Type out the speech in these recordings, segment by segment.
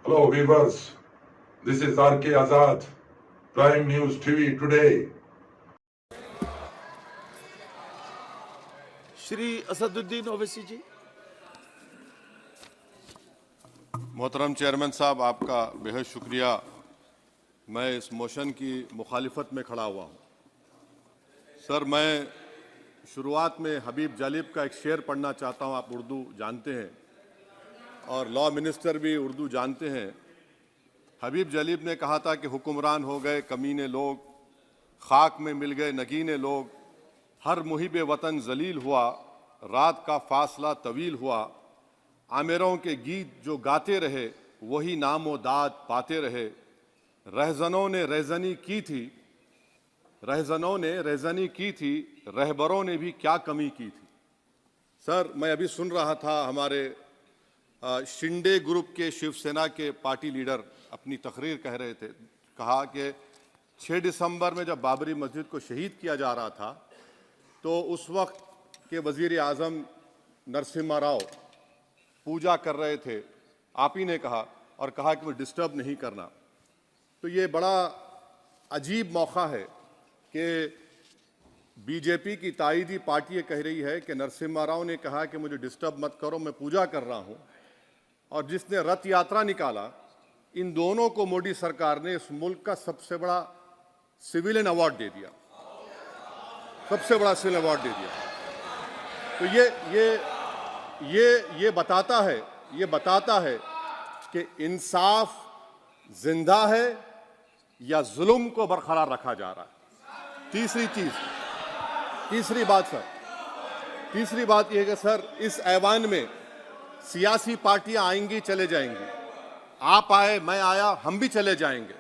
Hello viewers, this is RK Azad, Prime News TV today. Shri Asaduddin Owaisi जी। मोहतरम chairman साहब, आपका बेहद शुक्रिया। मैं इस मोशन की मुखालिफत में खड़ा हुआ हूँ। सर, मैं शुरुआत में हबीब जालिब का एक शेर पढ़ना चाहता हूँ। आप उर्दू जानते हैं और लॉ मिनिस्टर भी उर्दू जानते हैं। हबीब जालिब ने कहा था कि हुक्मरान हो गए कमीने लोग, खाक में मिल गए नगीने लोग, हर मुहिब वतन जलील हुआ, रात का फासला तवील हुआ, आमिरों के गीत जो गाते रहे वही नामो दाद पाते रहे, रहजनों ने रेजनी की थी, रहजनों ने रेजनी की थी, रहबरों ने भी क्या कमी की थी। सर, मैं अभी सुन रहा था हमारे शिंदे ग्रुप के शिवसेना के पार्टी लीडर अपनी तकरीर कह रहे थे। कहा कि 6 दिसंबर में जब बाबरी मस्जिद को शहीद किया जा रहा था तो उस वक्त के वजीर आज़म नरसिम्हा राव पूजा कर रहे थे, आप ही ने कहा, और कहा कि वो डिस्टर्ब नहीं करना। तो ये बड़ा अजीब मौका है कि बीजेपी की ताईदी पार्टी ये कह रही है कि नरसिम्हा राव ने कहा कि मुझे डिस्टर्ब मत करो, मैं पूजा कर रहा हूँ, और जिसने रथ यात्रा निकाला, इन दोनों को मोदी सरकार ने इस मुल्क का सबसे बड़ा सिविलियन अवार्ड दे दिया, सबसे बड़ा सिविलियन अवार्ड दे दिया। तो ये बताता है कि इंसाफ जिंदा है या जुल्म को बरकरार रखा जा रहा है। तीसरी बात यह है कि सर, इस ऐवान में सियासी पार्टियां आएंगी चले जाएंगी, आप आए मैं आया हम भी चले जाएंगे,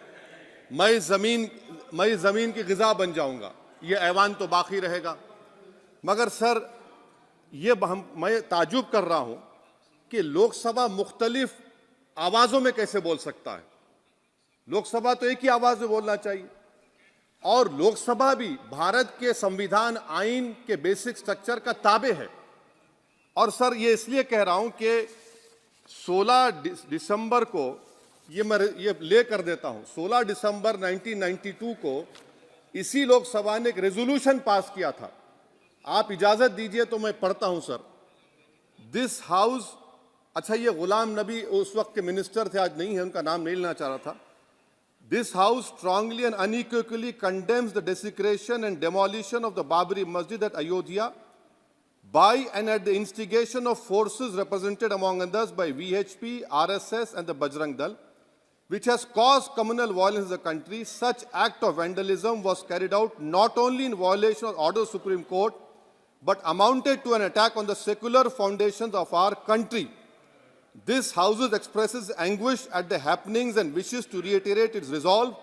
मैं जमीन की ग़िज़ा बन जाऊंगा, ये ऐवान तो बाकी रहेगा। मगर सर, मैं ताजुब कर रहा हूं कि लोकसभा मुख्तलिफ आवाजों में कैसे बोल सकता है। लोकसभा तो एक ही आवाज में बोलना चाहिए, और लोकसभा भी भारत के संविधान आइन के बेसिक स्ट्रक्चर का ताबे है। और सर, ये इसलिए कह रहा हूं कि 16 दिसंबर को ये ले कर देता हूं, 16 दिसंबर 1992 को इसी लोकसभा ने एक रेजोल्यूशन पास किया था। आप इजाजत दीजिए तो मैं पढ़ता हूं सर। दिस हाउस, अच्छा, ये गुलाम नबी उस वक्त के मिनिस्टर थे, आज नहीं है, उनका नाम नहीं लेना चाह रहा था। This House strongly and unequivocally condemns the desecration and demolition of the Babri Masjid at Ayodhya by and at the instigation of forces represented among others by VHP, RSS and the Bajrang Dal, which has caused communal violence in the country. Such act of vandalism was carried out not only in violation of order of the Supreme Court, but amounted to an attack on the secular foundations of our country. This House expresses anguish at the happenings and wishes to reiterate its resolve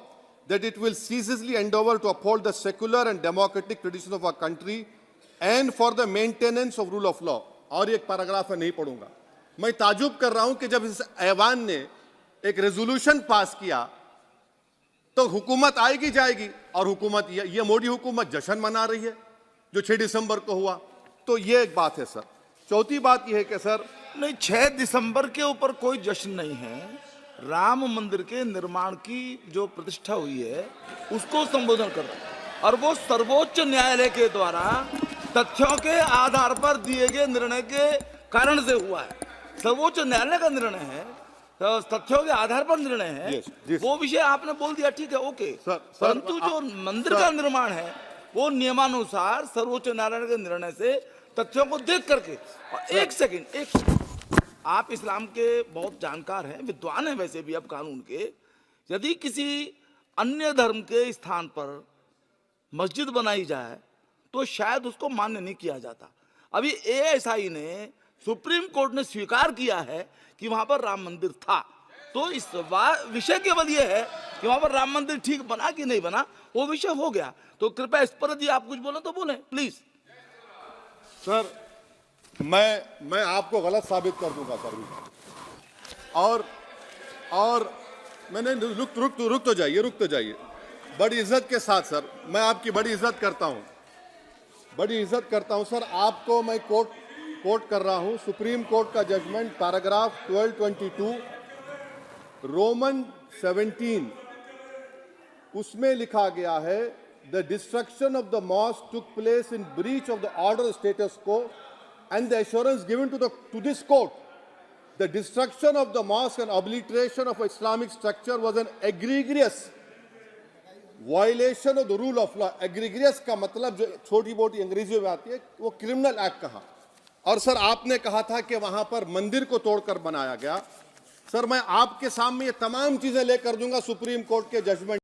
that it will ceaselessly endeavor to uphold the secular and democratic traditions of our country and for the maintenance of rule of law. और एक paragraph मैं नहीं पढ़ूंगा। मैं ताजुब कर रहा हूं कि जब इस ऐवान ने एक रेजोल्यूशन पास किया तो हुकूमत आएगी जाएगी, और हुकूमत ये मोदी हुकूमत जश्न मना रही है जो 6 दिसंबर को हुआ। तो ये एक बात है सर। चौथी बात यह है कि सर, नहीं, 6 दिसंबर के ऊपर कोई जश्न नहीं है। राम मंदिर के निर्माण की जो प्रतिष्ठा हुई है उसको संबोधन कर रहा है, और वो सर्वोच्च न्यायालय के द्वारा तथ्यों के आधार पर दिए गए निर्णय के कारण से हुआ है। सर्वोच्च न्यायालय का निर्णय है, तो तथ्यों के आधार पर निर्णय है। वो विषय आपने बोल दिया, ठीक है, ओके। परंतु जो मंदिर का निर्माण है वो नियमानुसार सर्वोच्च न्यायालय के निर्णय से तथ्यों को देख करके। एक सेकंड, आप इस्लाम के बहुत जानकार हैं, विद्वान हैं वैसे भी, अब कानून के। यदि किसी अन्य धर्म के स्थान पर मस्जिद बनाई जाए तो शायद उसको मान्य नहीं किया जाता। अभी एएसआई ने, सुप्रीम कोर्ट ने स्वीकार किया है कि वहां पर राम मंदिर था। तो इस विषय केवल यह है कि वहां पर राम मंदिर ठीक बना कि नहीं बना, वो विषय हो गया। तो कृपया इस पर यदि आप कुछ बोले तो बोलें प्लीज। सर, मैं आपको गलत साबित कर दूंगा सर। और मैंने रुक तो जाइए बड़ी इज्जत के साथ सर, मैं आपकी बड़ी इज्जत करता हूं सर। आपको मैं कोट कर रहा हूं सुप्रीम कोर्ट का जजमेंट पैराग्राफ 1222 रोमन 17 उसमें लिखा गया है, the destruction of the mosque took place in breach of the order status quo and the assurance given to this court, the destruction of the mosque and obliteration of Islamic structure was an egregious violation of the rule of law. Egregious का मतलब जो छोटी मोटी अंग्रेजी में आती है वो क्रिमिनल एक्ट कहा। और सर आपने कहा था कि वहां पर मंदिर को तोड़कर बनाया गया। सर मैं आपके सामने ये तमाम चीजें लेकर दूंगा सुप्रीम कोर्ट के जजमेंट